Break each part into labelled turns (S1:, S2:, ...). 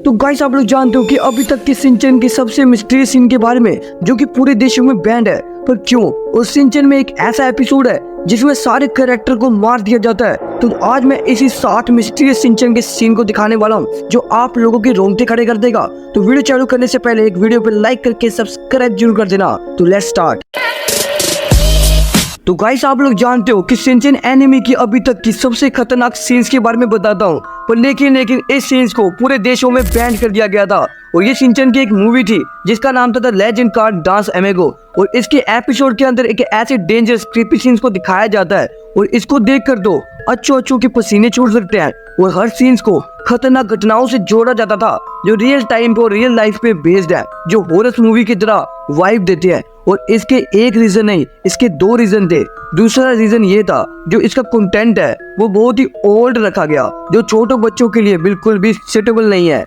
S1: तो गाइस आप लोग जानते हो कि अभी तक के शिनचैन के सबसे मिस्टीरियस सीन के बारे में, जो कि पूरे देशों में बैंड है। पर क्यों? उस शिनचैन में एक ऐसा एपिसोड है जिसमें सारे कैरेक्टर को मार दिया जाता है। तो आज मैं इसी 60 मिस्टीरियस शिनचैन के सीन को दिखाने वाला हूँ जो आप लोगों के रोंगटे खड़े कर देगा। तो वीडियो चालू करने से पहले एक वीडियो पे लाइक करके सब्सक्राइब जरूर कर देना। तो लेट्स स्टार्ट। तो गाइस आप लोग जानते हो कि शिनचैन एनिमे की अभी तक की सबसे खतरनाक सीन्स के बारे में बताता हूँ, पर लेकिन इस सीन्स को पूरे देशों में बैन कर दिया गया था। और ये शिनचैन की एक मूवी थी जिसका नाम था द लेजेंड कार्ड डांस एमेगो। और इसके एपिसोड के अंदर एक ऐसे डेंजरस क्रीपी सीन्स को दिखाया जाता है और इसको देखकर तो अच्छों के पसीने छूट सकते हैं। और हर सीन्स को खतरनाक घटनाओं से जोड़ा जाता था जो रियल टाइम पे और रियल लाइफ पे बेस्ड है, जो हॉरर मूवी की तरह वाइब देते हैं। और इसके एक रीजन नहीं, इसके दो रीजन थे। दूसरा रीजन ये था जो इसका कंटेंट है वो बहुत ही ओल्ड रखा गया, जो छोटे बच्चों के लिए बिल्कुल भी सूटेबल नहीं है।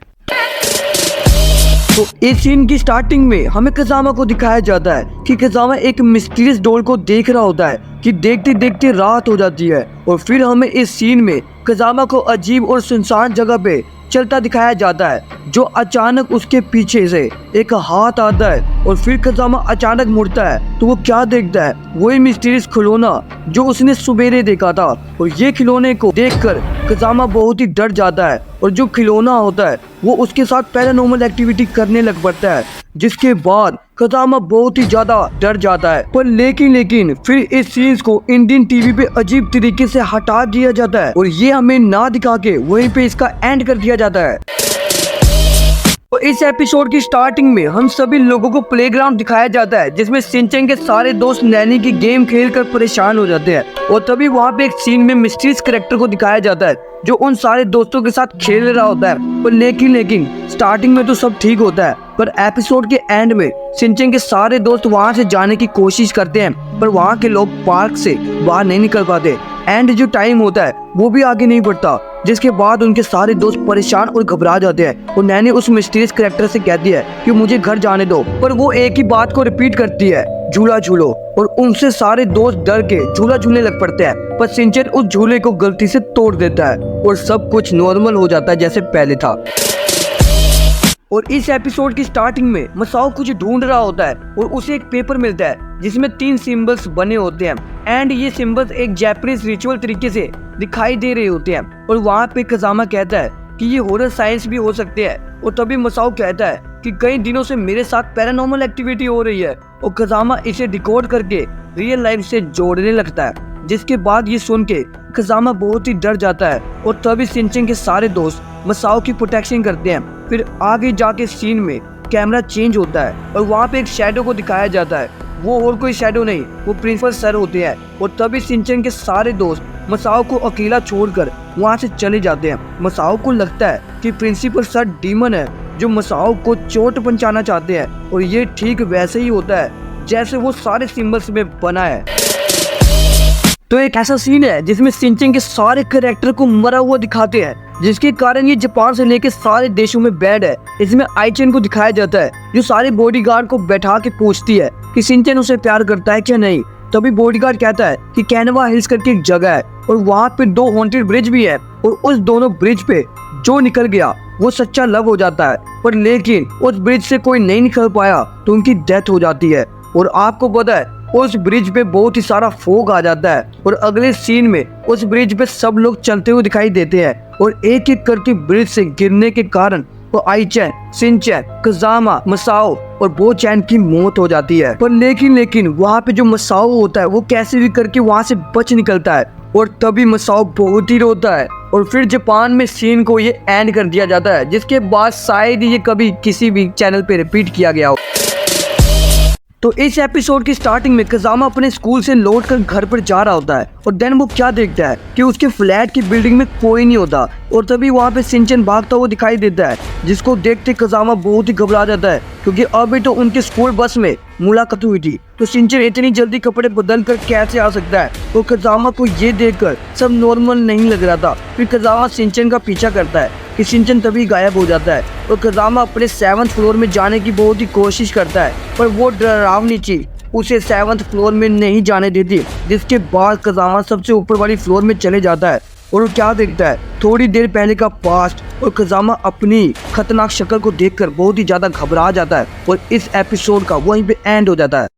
S1: तो इस सीन की स्टार्टिंग में हमें कज़ामा को दिखाया जाता है कि कज़ामा एक मिस्टीरियस डॉल को देख रहा होता है कि देखते देखते रात हो जाती है। और फिर हमें इस सीन में कज़ामा को अजीब और सुनसान जगह पे चलता दिखाया जाता है, जो अचानक उसके पीछे से एक हाथ आता है। और फिर कज़ामा अचानक मुड़ता है तो वो क्या देखता है? वही मिस्टीरियस खिलौना जो उसने सुबेरे देखा था। और ये खिलौने को देखकर कज़ामा बहुत ही डर जाता है और जो खिलौना होता है वो उसके साथ पैरानॉर्मल एक्टिविटी करने लग पड़ता है, जिसके बाद कज़ामा बहुत ही ज्यादा डर जाता है। पर लेकिन फिर इस सीन्स को इंडियन टीवी पे अजीब तरीके से हटा दिया जाता है और ये हमें ना दिखा के वहीं पे इसका एंड कर दिया जाता है। तो इस एपिसोड की स्टार्टिंग में हम सभी लोगों को प्लेग्राउंड दिखाया जाता है जिसमें शिनचैन के सारे दोस्त नैनी की गेम खेलकर परेशान हो जाते हैं। और तभी वहाँ पे एक सीन में मिस्टीरियस कैरेक्टर को दिखाया जाता है जो उन सारे दोस्तों के साथ खेल रहा होता है। पर लेकिन स्टार्टिंग में तो सब ठीक होता है, पर एपिसोड के एंड में शिनचैन के सारे दोस्त वहाँ से जाने की कोशिश करते हैं, पर वहाँ के लोग पार्क से बाहर नहीं निकल पाते। एंड जो टाइम होता है वो भी आगे नहीं बढ़ता, जिसके बाद उनके सारे दोस्त परेशान और घबरा जाते हैं। और नैनी उस मिस्टीरियस कैरेक्टर से कहती है कि मुझे घर जाने दो, पर वो एक ही बात को रिपीट करती है, झूला झूलो। और उनसे सारे दोस्त डर के झूला झूलने लग पड़ते हैं, पर शिनचैन उस झूले को गलती से तोड़ देता है और सब कुछ नॉर्मल हो जाता है जैसे पहले था। और इस एपिसोड की स्टार्टिंग में मसाओ कुछ ढूंढ रहा होता है और उसे एक पेपर मिलता है जिसमें 3 सिंबल्स बने होते हैं। एंड ये सिंबल्स एक जापानीज रिचुअल तरीके से दिखाई दे रहे होते हैं। और वहाँ पे कज़ामा कहता है कि ये हॉरर साइंस भी हो सकते हैं। और तभी मसाओ कहता है कि कई दिनों से मेरे साथ पैरानॉर्मल एक्टिविटी हो रही है। और कज़ामा इसे डिकोड करके रियल लाइफ से जोड़ने लगता है, जिसके बाद ये सुन के कज़ामा बहुत ही डर जाता है। और तभी शिनचैन के सारे दोस्त मसाओ की प्रोटेक्शन करते हैं। फिर आगे जाके सीन में कैमरा चेंज होता है और वहाँ पे एक शैडो को दिखाया जाता है। वो और कोई शैडो नहीं, वो प्रिंसिपल सर होते हैं। और तभी शिनचैन के सारे दोस्त मसाओ को अकेला छोड़कर वहाँ से चले जाते हैं। मसाओ को लगता है कि प्रिंसिपल सर डीमन है जो मसाओ को चोट पहुंचाना चाहते हैं। और ये ठीक वैसे ही होता है जैसे वो सारे सिंबल्स में बना है। तो एक ऐसा सीन है जिसमें शिनचैन के सारे कैरेक्टर को मरा हुआ दिखाते हैं, जिसके कारण ये जापान से लेकर सारे देशों में बैड है। इसमें आईचेन को दिखाया जाता है जो सारे बॉडीगार्ड को बैठा के पूछती है कि शिनचैन उसे प्यार करता है क्या नहीं। तभी बॉडीगार्ड कहता है कि कैनवा हिल्स करके एक जगह है और वहाँ पे 2 हॉन्टेड ब्रिज भी है, और उस दोनों ब्रिज पे जो निकल गया वो सच्चा लव हो जाता है। पर लेकिन उस ब्रिज से कोई नहीं निकल पाया तो उनकी डेथ हो जाती है। और आपको पता है उस ब्रिज पे बहुत ही सारा फोग आ जाता है और अगले सीन में उस ब्रिज पे सब लोग चलते हुए दिखाई देते हैं। और एक एक करके ब्रिज से गिरने के कारण वो आईचेन, शिनचैन, कज़ामा, मसाओ और बोचैन की मौत हो जाती है। पर लेकिन वहाँ पे जो मसाओ होता है वो कैसे भी करके वहाँ से बच निकलता है। और तभी मसाओ बहुत ही रोता है। और फिर जापान में सीन को ये एंड कर दिया जाता है, जिसके बाद शायद ये कभी किसी भी चैनल पे रिपीट किया गया हो। तो इस एपिसोड की स्टार्टिंग में कज़ामा अपने स्कूल से लौटकर घर पर जा रहा होता है और देन वो क्या देखता है कि उसके फ्लैट की बिल्डिंग में कोई नहीं होता। और तभी वहाँ पे शिनचैन भागता हुआ दिखाई देता है, जिसको देखते कज़ामा बहुत ही घबरा जाता है क्योंकि अभी तो उनके स्कूल बस में मुलाकात हुई थी। तो शिनचैन इतनी जल्दी कपड़े बदल कर कैसे आ सकता है? और कज़ामा को ये देखकर सब नॉर्मल नहीं लग रहा था। फिर कज़ामा शिनचैन का पीछा करता है कि शिनचैन तभी गायब हो जाता है। और कज़ामा अपने 7th फ्लोर में जाने की बहुत ही कोशिश करता है, पर वो डरावनी चीज उसे 7th फ्लोर में नहीं जाने देती, जिसके बाद कज़ामा सबसे ऊपर वाली फ्लोर में चले जाता है। और वो क्या देखता है, थोड़ी देर पहले का पास्ट, और खजामा अपनी खतरनाक शक्ल को देखकर बहुत ही ज्यादा घबरा जाता है और इस एपिसोड का वहीं पे एंड हो जाता है।